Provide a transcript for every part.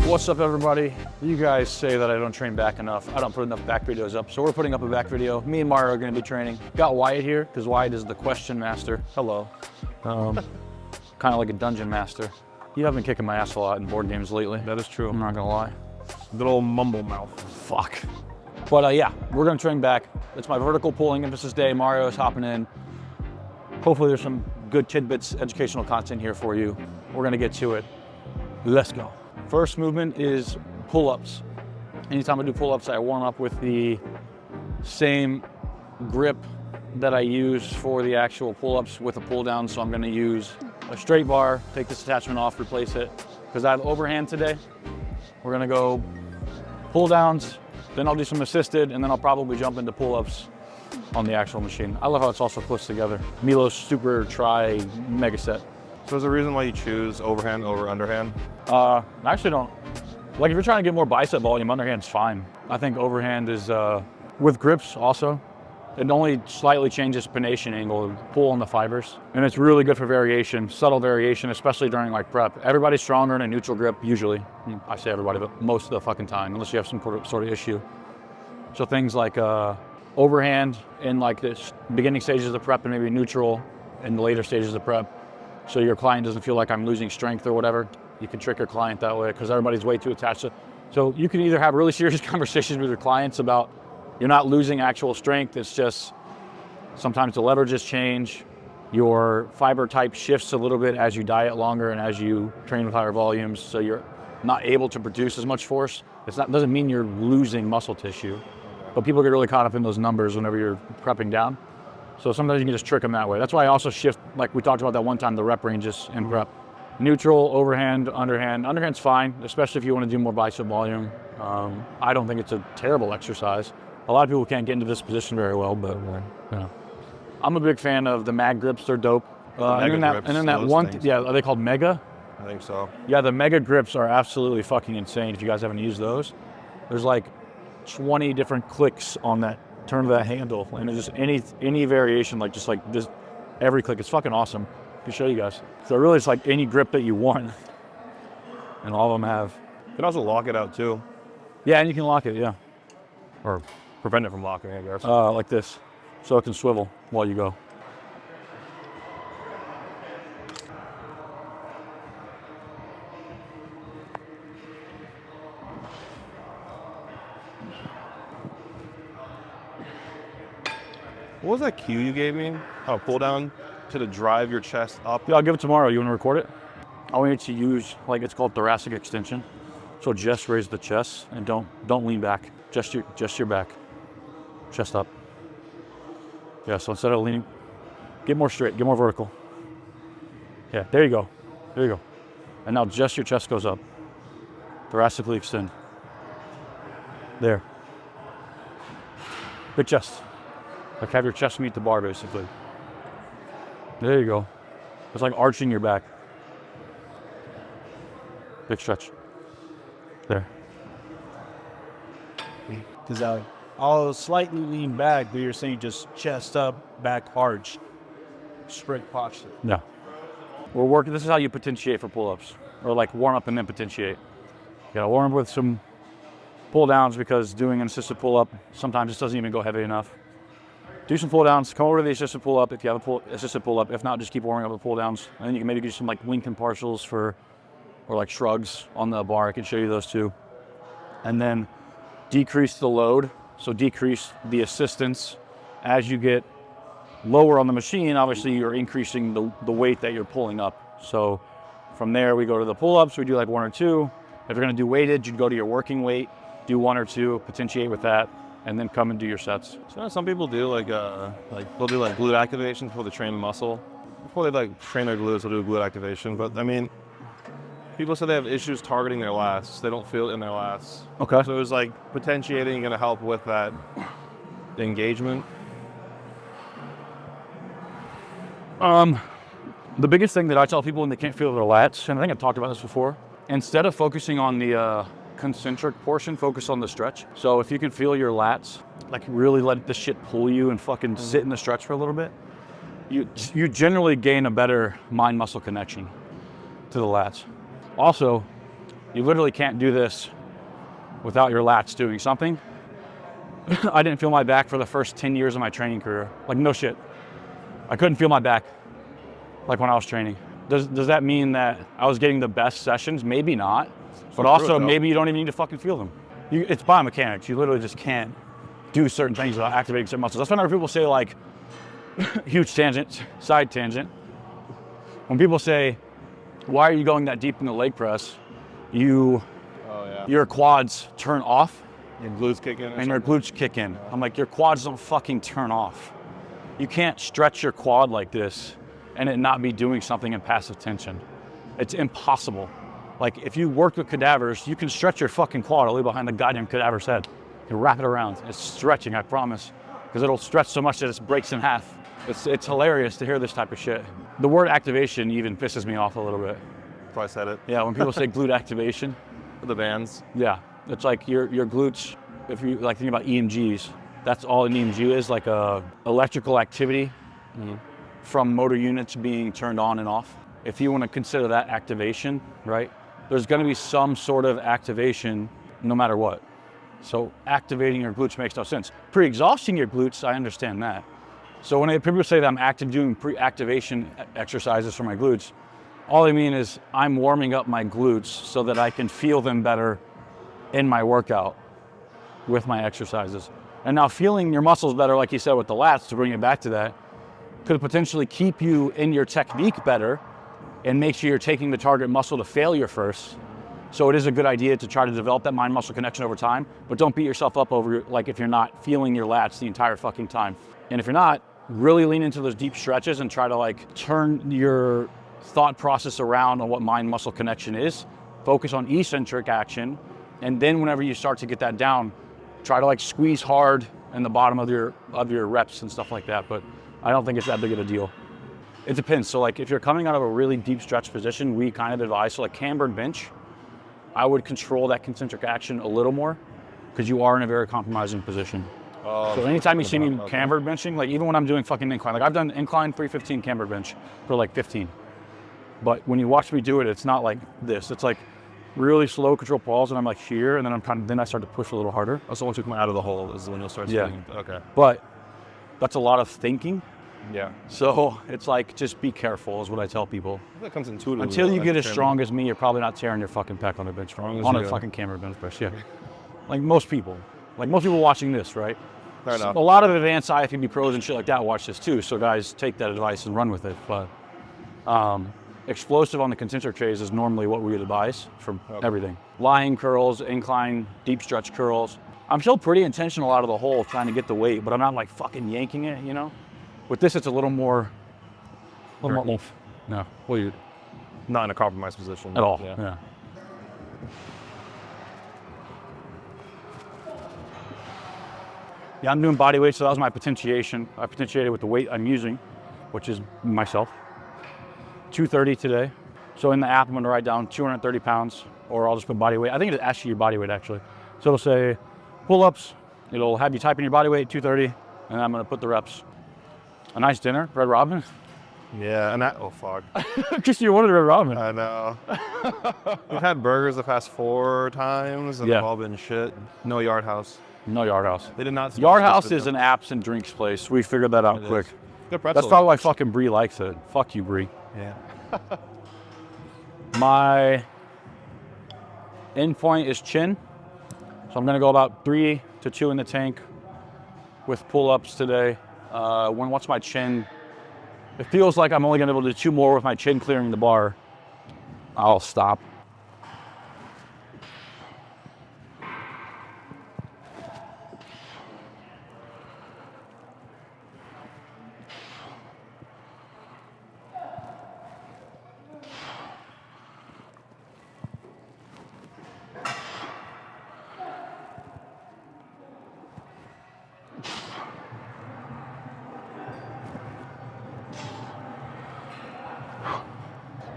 What's up, everybody? You guys say that I don't train back enough. I don't put enough back videos up, so we're putting up a back video. Me and Mario are gonna be training. Got Wyatt here, because Wyatt is the question master. Hello. Kind of like a dungeon master. You have been kicking my ass a lot in board games lately. That is true. I'm not gonna lie. Good old mumble mouth. Fuck. But yeah, we're gonna train back. It's my vertical pulling emphasis day. Mario's hopping in. Hopefully there's some good tidbits, educational content here for you. We're gonna get to it. Let's go. First movement is pull-ups. Anytime I do pull-ups, I warm up with the same grip that I use for the actual pull-ups with a pull-down. So I'm gonna use a straight bar, take this attachment off, replace it. Because I have overhand today. We're gonna go pull-downs, then I'll do some assisted, and then I'll probably jump into pull-ups on the actual machine. I love how it's also close together. Milos Super Tri Mega Set. So is there a reason why you choose overhand over underhand? I actually don't. Like if you're trying to get more bicep volume, underhand's fine. I think overhand is, with grips also, it only slightly changes pronation angle, pull on the fibers. And it's really good for variation, subtle variation, especially during like prep. Everybody's stronger in a neutral grip, usually. I say everybody, but most of the fucking time, unless you have some sort of issue. So things like overhand in like the beginning stages of prep and maybe neutral in the later stages of prep. So your client doesn't feel like I'm losing strength or whatever. You can trick your client that way because everybody's way too attached to. So you can either have really serious conversations with your clients about you're not losing actual strength. It's just sometimes the leverages change. Your fiber type shifts a little bit as you diet longer and as you train with higher volumes. So you're not able to produce as much force. Doesn't mean you're losing muscle tissue, but people get really caught up in those numbers whenever you're prepping down. So sometimes you can just trick them that way. That's why I also shift, like we talked about that one time, the rep ranges in prep. Neutral, overhand, underhand. Underhand's fine, especially if you want to do more bicep volume. I don't think it's a terrible exercise. A lot of people can't get into this position very well, but you know. I'm a big fan of the mag grips. They're dope. And then that one, yeah, are they called Mega? I think so. Yeah, the Mega grips are absolutely fucking insane if you guys haven't used those. There's like 20 different clicks on that turn of that handle, and it's just any variation, like just like this, every click. It's fucking awesome. I can show you guys. So really it's like any grip that you want, and all of them have. You can also lock it out too. Yeah, and you can lock it, yeah. Or prevent it from locking, I guess. Like this, so it can swivel while you go. What was that cue you gave me? How pull down to drive your chest up? Yeah, I'll give it tomorrow. You want to record it? I want you to use, like, it's called thoracic extension. So just raise the chest and don't lean back. Just your back. Chest up. Yeah, so instead of leaning, get more straight, get more vertical. Yeah, there you go. There you go. And now just your chest goes up. Thoracically extend. There. Big chest. Like have your chest meet the bar, basically. There you go. It's like arching your back. Big stretch. There. Because I'll slightly lean back, but you're saying just chest up, back arch, straight posture. Yeah. We're working, this is how you potentiate for pull-ups. Or like warm up and then potentiate. You gotta warm up with some pull downs because doing an assisted pull-up, sometimes it doesn't even go heavy enough. Do some pull downs, come over to the assisted pull up if you have assisted pull up. If not, just keep warming up with pull downs. And then you can maybe do some like wing and partials or like shrugs on the bar. I can show you those too. And then decrease the load. So decrease the assistance as you get lower on the machine. Obviously you're increasing the weight that you're pulling up. So from there we go to the pull-ups. We do like 1 or 2. If you're gonna do weighted, you'd go to your working weight, do 1 or 2, potentiate with that, and then come and do your sets. So some people do like they'll do like glute activations before they train the muscle. Before they like train their glutes, they'll do glute activation. But I mean, people say they have issues targeting their lats. They don't feel it in their lats. Okay. So it's like potentiating gonna help with that engagement. The biggest thing that I tell people when they can't feel their lats, and I think I've talked about this before, instead of focusing on the concentric portion, focus on the stretch. So if you can feel your lats, like really let the shit pull you and fucking sit in the stretch for a little bit, you generally gain a better mind-muscle connection to the lats. Also, you literally can't do this without your lats doing something. I didn't feel my back for the first 10 years of my training career. Like, no shit. I couldn't feel my back like when I was training. Does that mean that I was getting the best sessions? Maybe not. But also, maybe you don't even need to fucking feel them. It's biomechanics. You literally just can't do certain things without activating certain muscles. That's whenever people say, like, huge tangent, side tangent. When people say, why are you going that deep in the leg press? Your quads turn off. Your glutes kick in. And your glutes kick in. I'm like, your quads don't fucking turn off. You can't stretch your quad like this and it not be doing something in passive tension. It's impossible. Like, if you work with cadavers, you can stretch your fucking quad all the way behind the goddamn cadaver's head. You can wrap it around. It's stretching, I promise. Because it'll stretch so much that it breaks in half. It's hilarious to hear this type of shit. The word activation even pisses me off a little bit. Probably said it. Yeah, when people say glute activation. The bands. Yeah, it's like your glutes, if you like think about EMGs, that's all an EMG is, like a electrical activity from motor units being turned on and off. If you want to consider that activation, right, there's going to be some sort of activation no matter what. So activating your glutes makes no sense. Pre-exhausting your glutes, I understand that. So when people say that I'm doing pre-activation exercises for my glutes, all I mean is I'm warming up my glutes so that I can feel them better in my workout with my exercises. And now feeling your muscles better, like you said with the lats, to bring it back to that, could potentially keep you in your technique better and make sure you're taking the target muscle to failure first. So it is a good idea to try to develop that mind-muscle connection over time, but don't beat yourself up over, like, if you're not feeling your lats the entire fucking time. And if you're not, really lean into those deep stretches and try to, like, turn your thought process around on what mind-muscle connection is. Focus on eccentric action, and then whenever you start to get that down, try to, like, squeeze hard in the bottom of your reps and stuff like that. But I don't think it's that big of a deal. It depends. So, like, if you're coming out of a really deep stretch position, we kind of advise, so like cambered bench, I would control that concentric action a little more because you are in a very compromising position. So anytime you see me cambered benching, like even when I'm doing fucking incline, like I've done incline 315 cambered bench for like 15. But when you watch me do it, it's not like this. It's like really slow control pause, and I'm like here, and then then I start to push a little harder. Also, once you come out of the hole is when you'll start feeling. Okay. But that's a lot of thinking. Yeah. So it's like, just be careful is what I tell people. That comes intuitively. Until you get as strong as me, you're probably not tearing your fucking pec on a bench press. On a fucking cambered bench press, yeah. Like most people watching this, right? Fair enough. A lot of advanced IFBB pros and shit like that watch this too, so guys, take that advice and run with it. But explosive on the concentric trays is normally what we would advise for everything. Lying curls, incline, deep stretch curls. I'm still pretty intentional out of the hole trying to get the weight, but I'm not like fucking yanking it, you know? With this, it's a little more oomph. No, well, you're not in a compromised position. At all, yeah. Yeah, I'm doing body weight, so that was my potentiation. I potentiated with the weight I'm using, which is myself. 230 today. So in the app, I'm gonna write down 230 pounds, or I'll just put body weight. I think it asks you your body weight, actually. So it'll say pull-ups, it'll have you type in your body weight, 230, and I'm gonna put the reps. A nice dinner, Red Robin. Yeah, and oh fuck. Just you wanted Red Robin. I know. We've had burgers the past 4 times, and they've all been shit. No Yard House. No Yard House. They did not. Yard House is an apps and drinks place. We figured that out quick. Good pretzel. That's probably why fucking Bree likes it. Fuck you, Bree. Yeah. My end point is chin. So I'm gonna go about 3 to 2 in the tank with pull-ups today. Once my chin, it feels like I'm only gonna be able to do 2 more with my chin clearing the bar, I'll stop.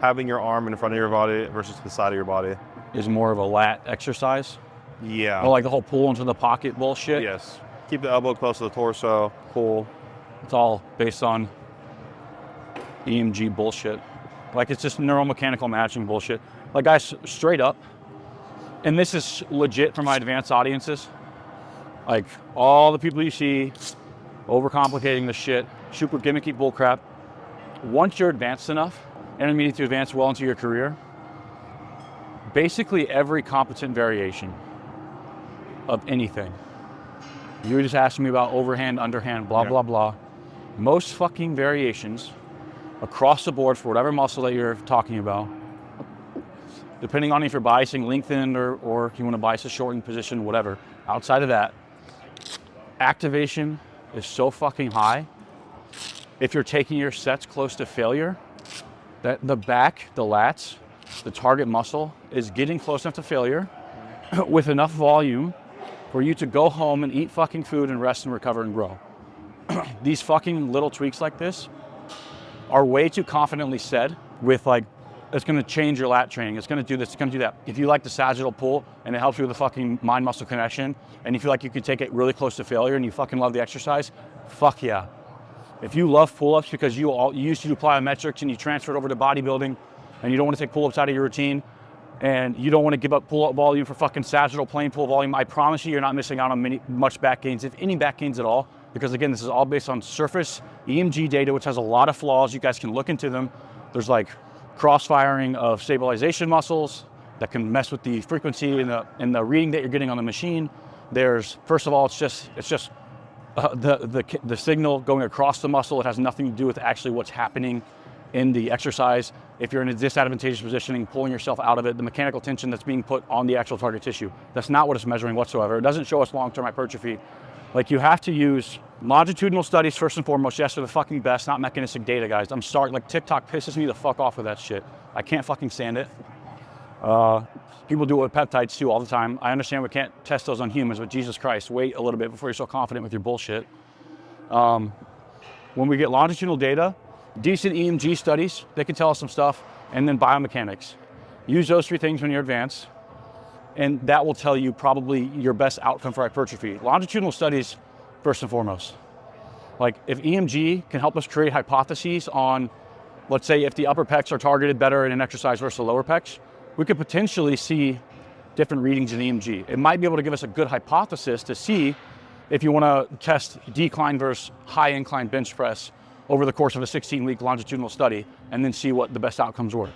having your arm in front of your body versus the side of your body. Is more of a lat exercise. Yeah. Or like the whole pull into the pocket bullshit. Yes. Keep the elbow close to the torso, pull. It's all based on EMG bullshit. Like it's just neuromechanical matching bullshit. Like guys, straight up, and this is legit for my advanced audiences. Like all the people you see overcomplicating the shit, super gimmicky bullcrap. Once you're advanced enough, intermediate to advanced well into your career, basically every competent variation of anything. You were just asking me about overhand, underhand, blah, blah, blah. Most fucking variations across the board for whatever muscle that you're talking about, depending on if you're biasing lengthened or if you want to bias a shortened position, whatever. Outside of that, activation is so fucking high. If you're taking your sets close to failure, that the back, the lats, the target muscle is getting close enough to failure with enough volume for you to go home and eat fucking food and rest and recover and grow. These fucking little tweaks like this are way too confidently said with like, it's gonna change your lat training, it's gonna do this, it's gonna do that. If you like the sagittal pull and it helps you with the fucking mind-muscle connection, and you feel like you can take it really close to failure and you fucking love the exercise, fuck yeah. If you love pull-ups because you used to do plyometrics and you transferred over to bodybuilding and you don't wanna take pull-ups out of your routine and you don't wanna give up pull-up volume for fucking sagittal plane pull volume, I promise you, you're not missing out on much back gains, if any back gains at all, because again, this is all based on surface EMG data, which has a lot of flaws. You guys can look into them. There's like cross-firing of stabilization muscles that can mess with the frequency and the reading that you're getting on the machine. There's, first of all, it's just the signal going across the muscle. It has nothing to do with actually what's happening in the exercise. If you're in a disadvantageous positioning, pulling yourself out of it, the mechanical tension that's being put on the actual target tissue, that's not what it's measuring whatsoever. It doesn't show us long-term hypertrophy. Like you have to use longitudinal studies first and foremost. Yes, they're the fucking best, not mechanistic data, guys. I'm sorry, like TikTok pisses me the fuck off with that shit. I can't fucking stand it. People do it with peptides too all the time. I understand we can't test those on humans, but Jesus Christ, wait a little bit before you're so confident with your bullshit. When we get longitudinal data, decent EMG studies, they can tell us some stuff, and then biomechanics. Use those three things when you're advanced, and that will tell you probably your best outcome for hypertrophy. Longitudinal studies, first and foremost. Like if EMG can help us create hypotheses on, let's say if the upper pecs are targeted better in an exercise versus the lower pecs, we could potentially see different readings in EMG. It might be able to give us a good hypothesis to see if you want to test decline versus high incline bench press over the course of a 16-week longitudinal study and then see what the best outcomes were.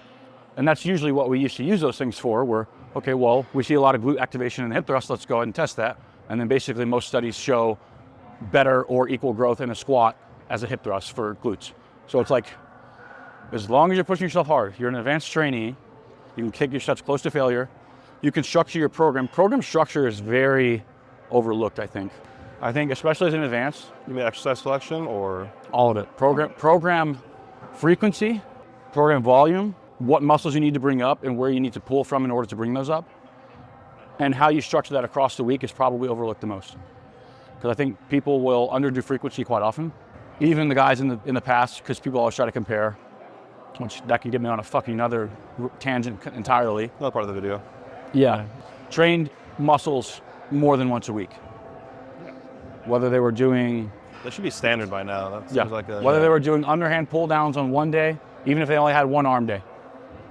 And that's usually what we used to use those things for, where, okay, well, we see a lot of glute activation in the hip thrust, let's go ahead and test that. And then basically most studies show better or equal growth in a squat as a hip thrust for glutes. So it's like, as long as you're pushing yourself hard, you're an advanced trainee, you can kick your sets close to failure, you can structure your program. Program structure is very overlooked, I think. I think especially as an advanced. You mean exercise selection or? All of it. Program frequency, program volume, what muscles you need to bring up and where you need to pull from in order to bring those up, and how you structure that across the week is probably overlooked the most. Because I think people will underdo frequency quite often. Even the guys in the past, because people always try to compare, which that can get me on a fucking another tangent entirely. Another part of the video. Yeah. Trained muscles more than once a week. Whether they were doing... That should be standard by now. That seems like a, whether they were doing underhand pull downs on one day, even if they only had one arm day.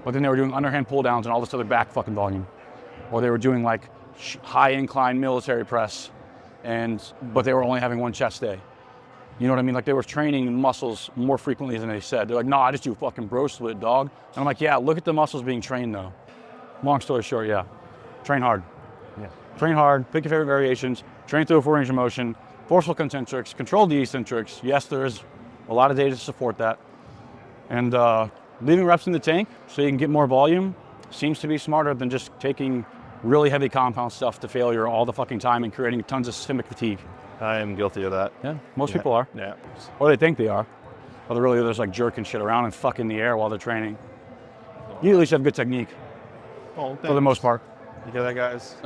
But then they were doing underhand pull downs and all this other back fucking volume. Or they were doing like high incline military press, but they were only having one chest day. You know what I mean? Like they were training muscles more frequently than they said. They're like, no, I just do fucking bro split, dog. And I'm like, yeah, look at the muscles being trained though. Long story short, yeah. Train hard. Yeah. Train hard, pick your favorite variations, train through a full range of motion, forceful concentrics, control the eccentrics. Yes, there is a lot of data to support that. And leaving reps in the tank so you can get more volume seems to be smarter than just taking really heavy compound stuff to failure all the fucking time and creating tons of systemic fatigue. I am guilty of that. Yeah, most people are. Yeah. Or they think they are. Or they're really just like jerking shit around and fucking the air while they're training. You at least have good technique. Oh, for the most part. You get that, guys?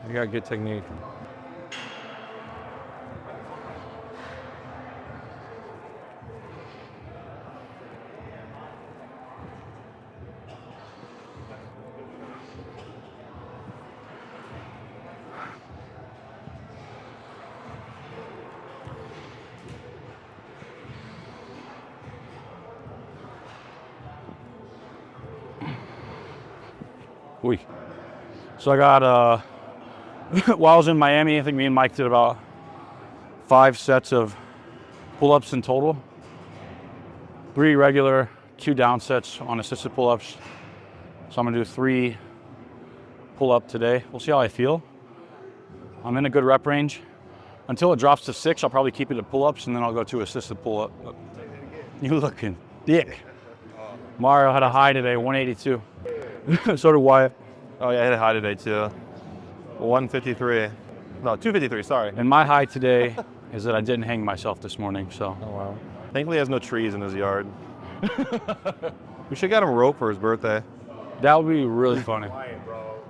You got good technique. Week. So I got, while I was in Miami, I think me and Mike did about 5 sets of pull-ups in total. 3 regular, 2 down sets on assisted pull-ups. So I'm gonna do 3 pull-up today. We'll see how I feel. I'm in a good rep range. Until it drops to 6, I'll probably keep it at pull-ups, and then I'll go to assisted pull-up. You looking dick. Mario had a high today, 182. So did Wyatt. Oh yeah, I hit a high today too. 153. No, 253, sorry. And my high today is that I didn't hang myself this morning, so. Oh wow. Thankfully he has no trees in his yard. We should get him a rope for his birthday. That would be really funny.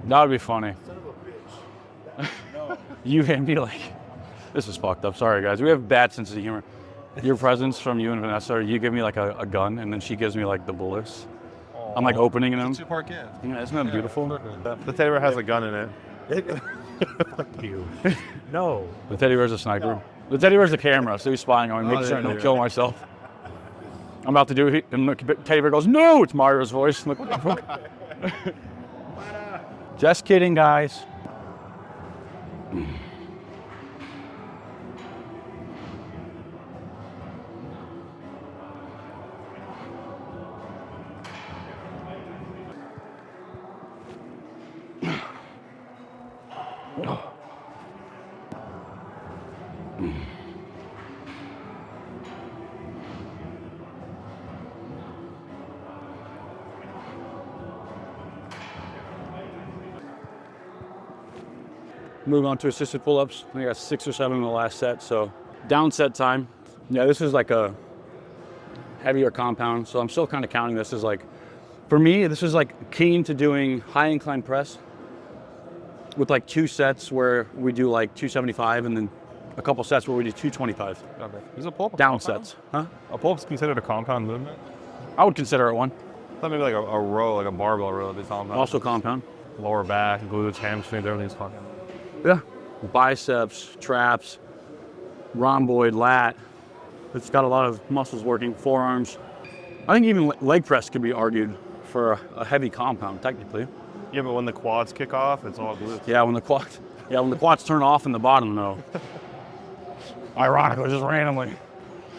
That would be funny. You and me like, this is fucked up. Sorry guys, we have bad sense of humor. Your presents from you and Vanessa, you give me like a gun, and then she gives me like the bullets. Aww. I'm like opening them. It's a 2-part gift. Yeah, isn't that beautiful? The teddy bear has a gun in it. Fuck you. No. The teddy bear's a sniper. No. The teddy bear's a camera, so he's spying on me, making sure I don't kill myself. I'm about to do it, and the teddy bear goes, "No!" It's Mario's voice. I'm like, what the fuck? Just kidding, guys. Move on to assisted pull-ups. I got 6 or 7 in the last set, so down set time. Yeah, this is like a heavier compound, so I'm still kind of counting this as like, for me, this is like keen to doing high incline press with like 2 sets where we do like 275 and then a couple sets where we do 225. Okay. Is a pull-up down sets? Huh? A pull-up's considered a compound movement? I would consider it one. I thought maybe like a row, like a barbell row. They call them. Also compound. Lower back, glutes, hamstrings, everything's fucking. Yeah. Biceps, traps, rhomboid, lat. It's got a lot of muscles working, forearms. I think even leg press could be argued for a heavy compound, technically. Yeah, but when the quads kick off, it's all glutes. Yeah, when the quads turn off in the bottom, though. Ironically, just randomly.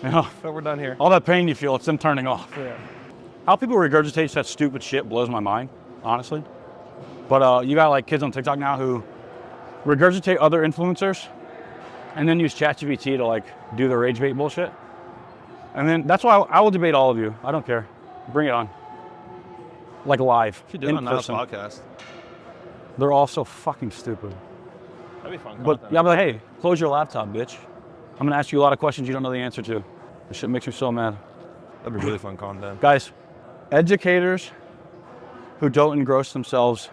You know, So we're done here. all that pain you feel, it's them turning off. Yeah. How people regurgitate that stupid shit blows my mind, honestly. But you got like kids on TikTok now who regurgitate other influencers and then use ChatGPT to like do the rage bait bullshit. And then that's why I will debate all of you. I don't care. Bring it on. Like live. You do in on that person. podcast. They're all so fucking stupid. That'd be fun. But content. yeah, I'm like, hey, close your laptop, bitch. I'm gonna ask you a lot of questions you don't know the answer to. This shit makes me so mad. That'd be really fun content. Guys, educators who don't engross themselves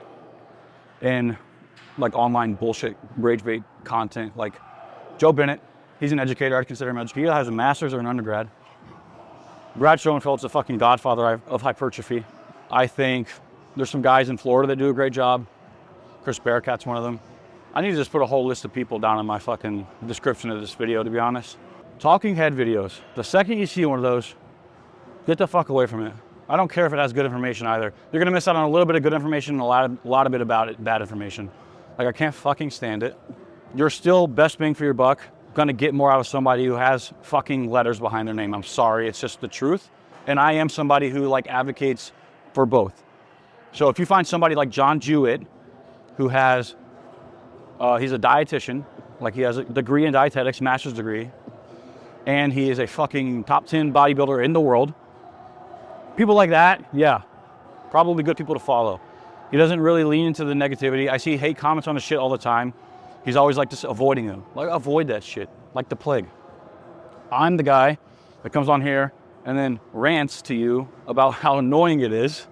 in like online bullshit, rage bait content, like Joe Bennett, he's an educator, I'd consider him an educator. He has a master's or an undergrad. Brad Schoenfeld's the fucking godfather of hypertrophy. I think there's some guys in Florida that do a great job. Chris Bearcat's one of them. I need to just put a whole list of people down in my fucking description of this video, to be honest. Talking head videos. The second you see one of those, get the fuck away from it. I don't care if it has good information either. You're gonna miss out on a little bit of good information and a lot of it about it, bad information. Like, I can't fucking stand it. You're still best bang for your buck, gonna get more out of somebody who has fucking letters behind their name. I'm sorry, it's just the truth. And I am somebody who like advocates for both. So if you find somebody like John Jewett, who has, he's a dietitian, like he has a degree in dietetics, master's degree, and he is a fucking top 10 bodybuilder in the world. People like that, yeah, probably good people to follow. He doesn't really lean into the negativity. I see hate comments on his shit all the time. He's always like just avoiding them. Like, avoid that shit, like the plague. I'm the guy that comes on here and then rants to you about how annoying it is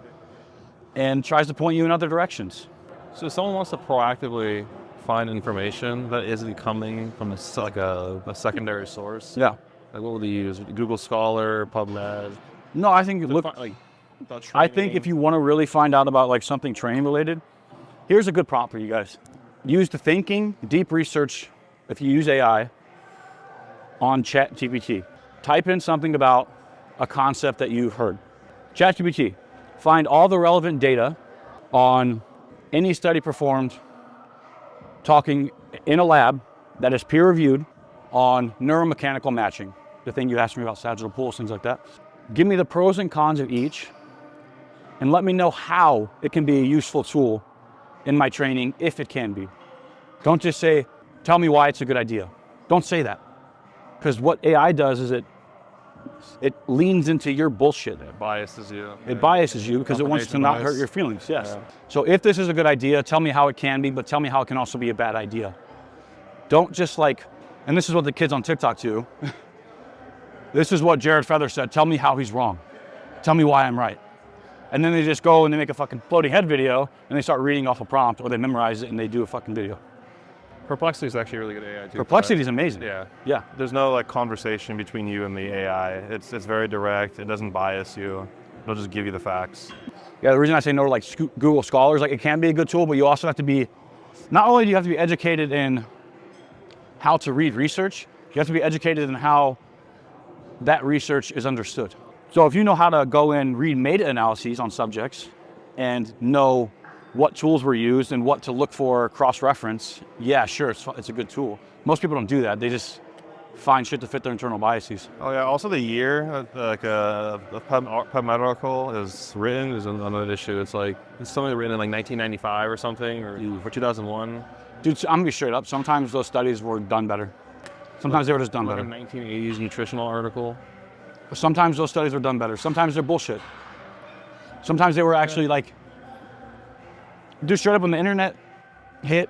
and tries to point you in other directions. So if someone wants to proactively find information that isn't coming from a secondary source, Yeah. like what would they use? Google Scholar, PubMed? No, I think, look, I think if you want to really find out about like something training related, here's a good prompt for you guys. Use the thinking, deep research, if you use AI, on ChatGPT. Type in something about a concept that you've heard. ChatGPT, find all the relevant data on any study performed talking in a lab that is peer reviewed on neuromechanical matching, the thing you asked me about, sagittal pools, things like that. Give me the pros and cons of each and let me know how it can be a useful tool in my training, if it can be. Don't just say, tell me why it's a good idea. Don't say that. Because what AI does is it leans into your bullshit. It biases you. It biases you because it wants to not hurt your feelings, yes. Yeah. So if this is a good idea, tell me how it can be, but tell me how it can also be a bad idea. Don't just like, and this is what the kids on TikTok do. This is what Jared Feather said, tell me how he's wrong. Tell me why I'm right. And then they just go and they make a fucking floating head video and they start reading off a prompt, or they memorize it and they do a fucking video. Perplexity is actually a really good AI too. Perplexity is amazing. Yeah. Yeah. There's no like conversation between you and the AI. It's very direct. It doesn't bias you. It'll just give you the facts. Yeah, the reason I say no to like Google Scholars, like it can be a good tool, but you also have to be, not only do you have to be educated in how to read research, you have to be educated in how that research is understood. So if you know how to go and read meta-analyses on subjects and know what tools were used and what to look for cross-reference, yeah, sure, it's a good tool. Most people don't do that. They just find shit to fit their internal biases. Oh yeah, also the year, like a PubMed article is written is another issue. It's something written in like 1995 or something, or 2001. Dude, I'm gonna be straight up. Sometimes those studies were done better. Sometimes they were just done better. A 1980s nutritional article. Sometimes those studies were done better. Sometimes they're bullshit. Sometimes they were actually like, dude, straight up when the internet hit,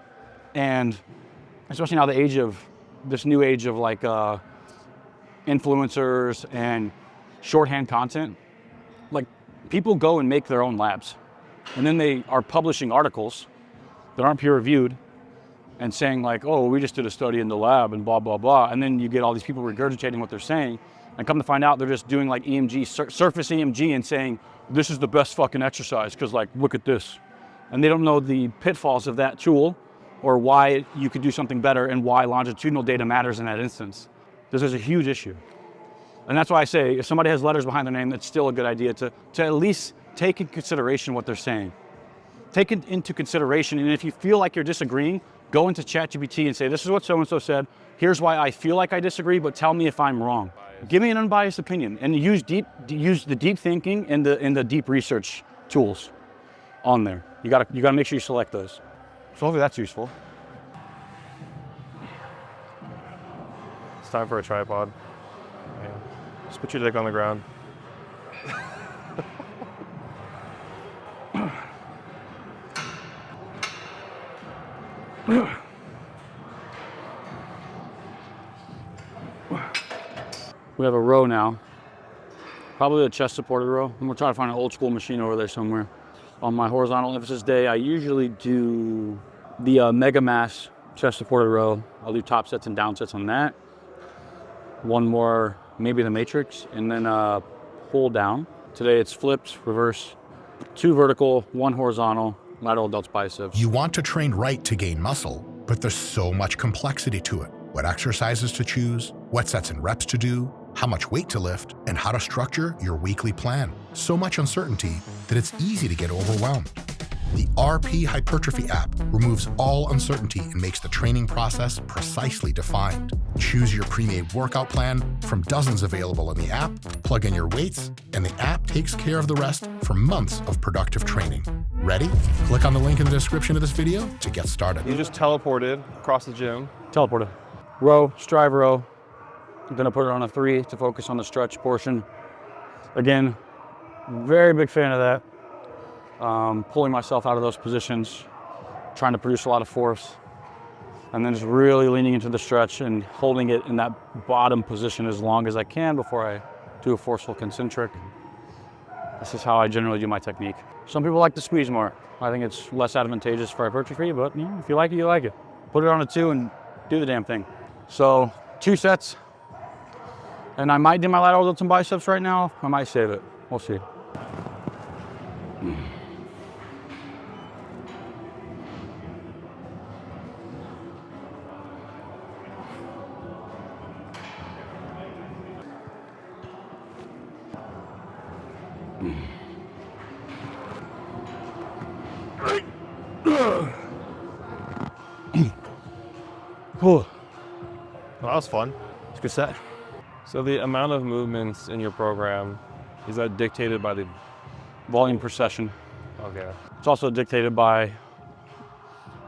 and especially now this new age of like influencers and shorthand content, like people go and make their own labs. And then they are publishing articles that aren't peer reviewed and saying like, oh, we just did a study in the lab and blah, blah, blah. And then you get all these people regurgitating what they're saying, and come to find out they're just doing like EMG, surface EMG, and saying, this is the best fucking exercise because like, look at this. And they don't know the pitfalls of that tool or why you could do something better and why longitudinal data matters in that instance. This is a huge issue. And that's why I say, if somebody has letters behind their name, it's still a good idea to at least take in consideration what they're saying. Take it into consideration, and if you feel like you're disagreeing, go into ChatGPT and say, this is what so-and-so said, here's why I feel like I disagree, but tell me if I'm wrong. Give me an unbiased opinion, and use the deep thinking and the deep research tools on there. You gotta make sure you select those. So hopefully that's useful. It's time for a tripod. Yeah. Just put your dick on the ground. We have a row now, probably a chest supported row. I'm gonna try to find an old school machine over there somewhere. On my horizontal emphasis day, I usually do the Mega Mass chest supported row. I'll do top sets and down sets on that. One more, maybe the Matrix, and then pull down. Today it's flips, reverse, 2 vertical, 1 horizontal, lateral delts biceps. You want to train right to gain muscle, but there's so much complexity to it. What exercises to choose, what sets and reps to do, how much weight to lift, and how to structure your weekly plan. So much uncertainty that it's easy to get overwhelmed. The RP Hypertrophy app removes all uncertainty and makes the training process precisely defined. Choose your pre-made workout plan from dozens available in the app, plug in your weights, and the app takes care of the rest for months of productive training. Ready? Click on the link in the description of this video to get started. You just teleported across the gym. Teleporter. Row, strive row. I'm gonna put it on a 3 to focus on the stretch portion. Again, very big fan of that. Pulling myself out of those positions, trying to produce a lot of force, and then just really leaning into the stretch and holding it in that bottom position as long as I can before I do a forceful concentric. This is how I generally do my technique. Some people like to squeeze more. I think it's less advantageous for hypertrophy, but you know, if you like it, you like it. Put it on a 2 and do the damn thing. So 2 sets, and I might do my lateral delts and biceps right now. I might save it. We'll see. was fun. It's a good set. So the amount of movements in your program, is that dictated by the... Volume per session. Okay. It's also dictated by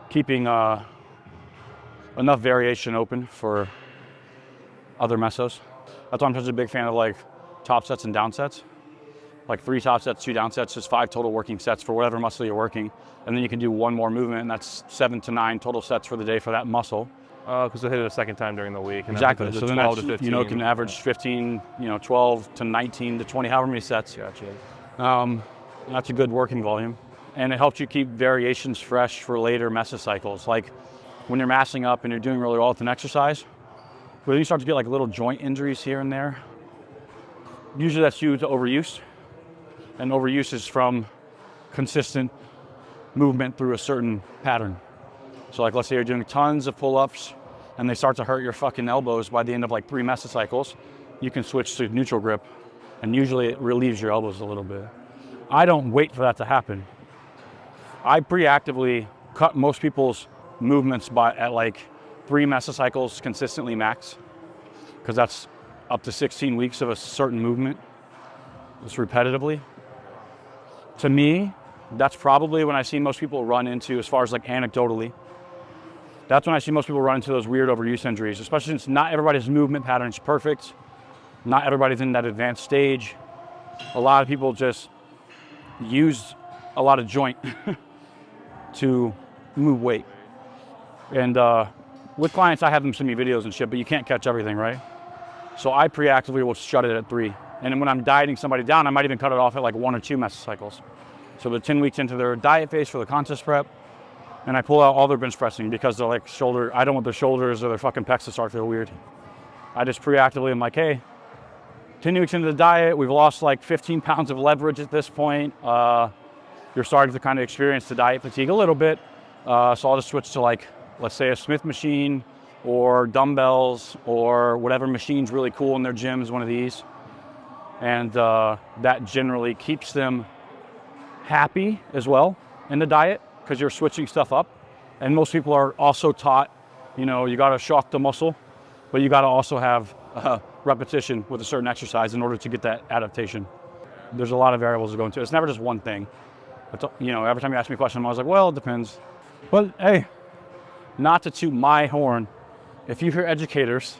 keeping enough variation open for other mesos. That's why I'm such a big fan of like top sets and down sets. Like 3 top sets, 2 down sets, just 5 total working sets for whatever muscle you're working. And then you can do 1 more movement, and that's 7 to 9 total sets for the day for that muscle. Because I hit it a second time during the week. And Exactly. So then 12 that's, to 15. you know, can average 15, 12 to 19 to 20, however many sets. Gotcha. That's a good working volume. And it helps you keep variations fresh for later mesocycles. Like when you're massing up and you're doing really well with an exercise, but then you start to get like little joint injuries here and there. Usually that's due to overuse. And overuse is from consistent movement through a certain pattern. So like, let's say you're doing tons of pull-ups and they start to hurt your fucking elbows by the end of like 3 mesocycles, you can switch to neutral grip, and usually it relieves your elbows a little bit. I don't wait for that to happen. I preactively cut most people's movements at like 3 mesocycles consistently max, because that's up to 16 weeks of a certain movement, just repetitively. To me, that's probably when I see most people run into, as far as like anecdotally, that's when I see most people run into those weird overuse injuries, especially since not everybody's movement pattern is perfect. Not everybody's in that advanced stage. A lot of people just use a lot of joint to move weight. And with clients, I have them send me videos and shit, but you can't catch everything, right? So I preactively will shut it at 3. And then when I'm dieting somebody down, I might even cut it off at like 1 or 2 mesocycles. So they're 10 weeks into their diet phase for the contest prep, and I pull out all their bench pressing because they're like I don't want their shoulders or their fucking pecs to start to feel weird. I just preactively am like, hey, 10 weeks into the diet, we've lost like 15 pounds of leverage at this point. You're starting to kind of experience the diet fatigue a little bit. So I'll just switch to like, let's say a Smith machine or dumbbells or whatever machine's really cool in their gym is one of these. And that generally keeps them happy as well in the diet, because you're switching stuff up. And most people are also taught, you got to shock the muscle, but you got to also have repetition with a certain exercise in order to get that adaptation. There's a lot of variables to go into. It's never just one thing. But, every time you ask me a question, I'm always like, well, it depends. But hey, not to toot my horn, if you hear educators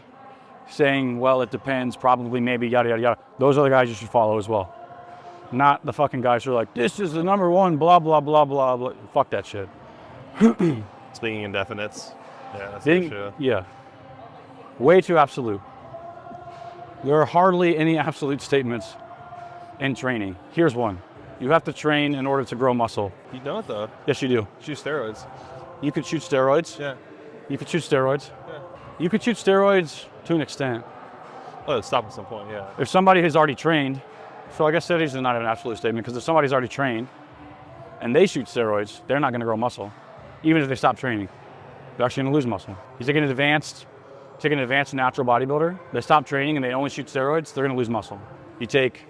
saying, well, it depends, probably, maybe, yada, yada, yada, those are the guys you should follow as well. Not the fucking guys who are like, this is the number 1, blah, blah, blah, blah, blah. Fuck that shit. Speaking in definites. Yeah, that's true. Yeah. Way too absolute. There are hardly any absolute statements in training. Here's one. You have to train in order to grow muscle. You don't, though. Yes, you do. Shoot steroids. You could shoot steroids. Yeah. You could shoot steroids. Yeah. You could shoot steroids to an extent. Oh, stop at some point, yeah. If somebody has already trained, so I guess steroids is not an absolute statement, because if somebody's already trained and they shoot steroids, they're not going to grow muscle, even if they stop training. They're actually going to lose muscle. You take an advanced natural bodybuilder, they stop training and they only shoot steroids, they're going to lose muscle. You take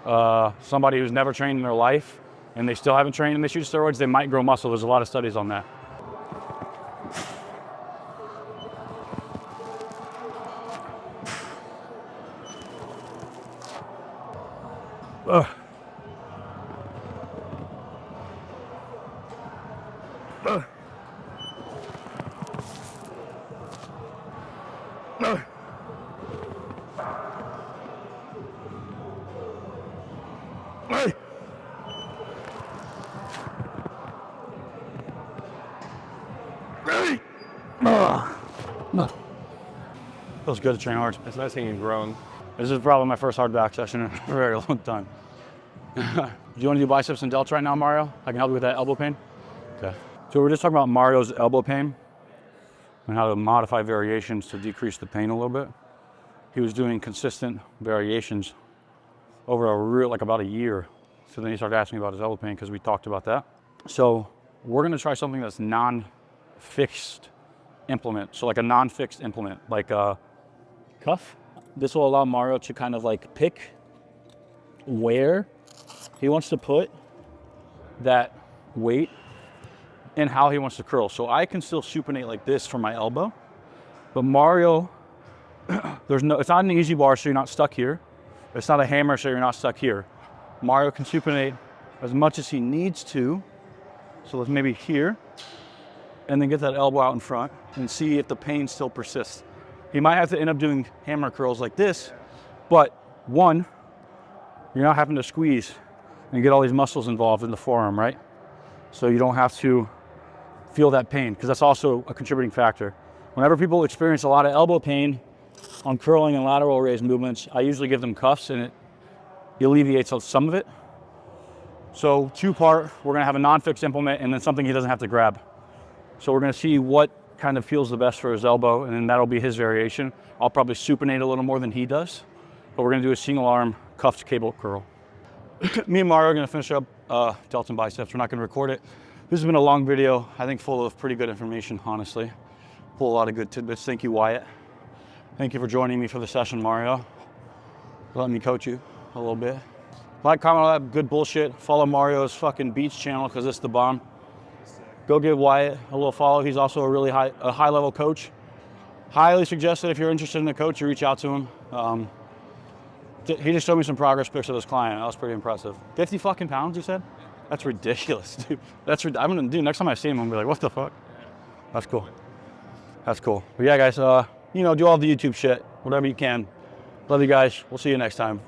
somebody who's never trained in their life and they still haven't trained and they shoot steroids, they might grow muscle. There's a lot of studies on that. Feels good to train hard. It's nice seeing you grown. This is probably my first hard back session in a very long time. Do you want to do biceps and delts right now, Mario? I can help you with that elbow pain? Okay. So we're just talking about Mario's elbow pain and how to modify variations to decrease the pain a little bit. He was doing consistent variations over about a year. So then he started asking me about his elbow pain because we talked about that. So we're gonna try something that's non-fixed implement. So like a non-fixed implement, like a cuff. This will allow Mario to kind of like pick where he wants to put that weight and how he wants to curl. So I can still supinate like this from my elbow, but Mario it's not an easy bar, so you're not stuck here. It's not a hammer, so you're not stuck here. Mario can supinate as much as he needs to. So let's maybe here, and then get that elbow out in front and see if the pain still persists. He might have to end up doing hammer curls like this, but one, you're not having to squeeze and get all these muscles involved in the forearm, right? So you don't have to feel that pain, because that's also a contributing factor. Whenever people experience a lot of elbow pain on curling and lateral raise movements, I usually give them cuffs, and it alleviates some of it. So two-part, we're gonna have a non-fixed implement and then something he doesn't have to grab. So we're gonna see what kind of feels the best for his elbow, and then that'll be his variation. I'll probably supinate a little more than he does, but we're gonna do a single arm cuffed cable curl. Me and Mario are gonna finish up delts and biceps. We're not gonna record it. This has been a long video, I think full of pretty good information, honestly. Full of a lot of good tidbits. Thank you, Wyatt. Thank you for joining me for the session, Mario. Letting me coach you a little bit. Like, comment on that good bullshit. Follow Mario's fucking beach channel, because it's the bomb. Go give Wyatt a little follow. He's also a really high level coach. Highly suggest that if you're interested in a coach, you reach out to him. He just showed me some progress pics of his client. That was pretty impressive. 50 fucking pounds, you said? That's ridiculous, dude. I'm gonna do, next time I see him, I'm gonna be like, what the fuck? That's cool. That's cool. But yeah, guys, you know, do all the YouTube shit, whatever you can. Love you guys. We'll see you next time.